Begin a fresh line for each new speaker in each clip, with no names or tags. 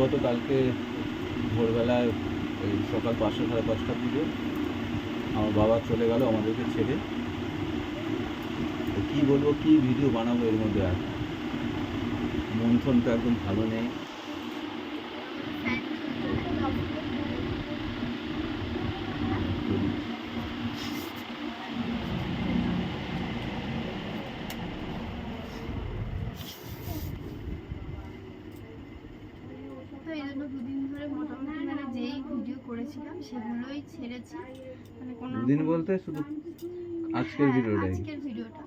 গতকালকে ভোরবেলায় ওই সকাল 5টা সাড়ে 5টার দিকে আমার বাবা চলে গেল আমাদেরকে ছেড়ে। কী বলবো, কী ভিডিও বানাবো এর মধ্যে, আর মন্থন তো একদম ভালো নেই।
তো এই জন্য দুদিন ধরে মোটামুটি মানে যেই ভিডিও করেছিলাম সেগুলোই ছেড়েছি। মানে কোনো
দুদিন বলতে শুধু আজকের ভিডিওটাই।
আজকের ভিডিওটা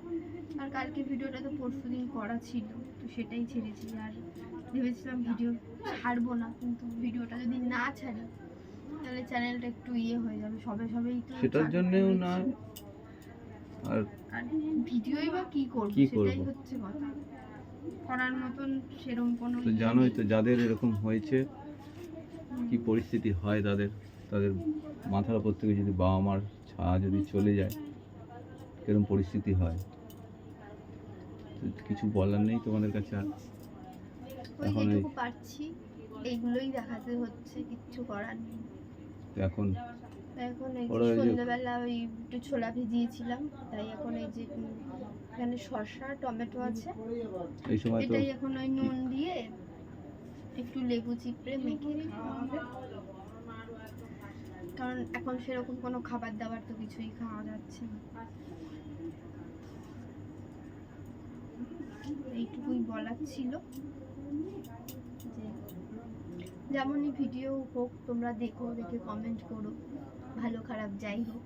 আর কালকের ভিডিওটা তো পরশুদিন করা ছিল, তো সেটাই ছেড়েছি। আর ভেবেছিলাম ভিডিও ছাড়বো না, কিন্তু ভিডিওটা যদি না ছাড়ি তাহলে চ্যানেলটা একটু হয়ে যাবে, সবেই তো
সেটার জন্যেও না, আর
ভিডিওই বা কি করব, সেটাই হচ্ছে কথা। করার মতন সেরকম কোনো
তো জানোই তো যাদের এরকম হয়েছে কি পরিস্থিতি হয়, তাদের মাথার উপর থেকে যদি বাবা মার ছায়া যদি চলে যায় এরকম পরিস্থিতি হয়। কিছু বলার নেই তোমাদের কাছে। আর এখন
এইটুকু পারছি, এইগুলোই দেখাতে হচ্ছে, কিচ্ছু করার নেই।
এখন
এই যে সন্ধ্যাবেলা ওই একটু ছোলা ভিজিয়েছিলাম, তাই এখন এই যে এখানে শসা টমেটো আছে,
এই সময় তো
এটাই এখন ওই নুন দিয়ে একটু লেবু চিপড়ে মেখে খাওয়া হবে। কারণ এখন সেরকম কোনো খাবার দাবার তো কিছুই খাওয়া যাচ্ছে না। এইটুকুই বলার ছিল, যে যেমনই ভিডিও হোক তোমরা দেখো, দেখে কমেন্ট করো, ভালো খারাপ যাই হোক।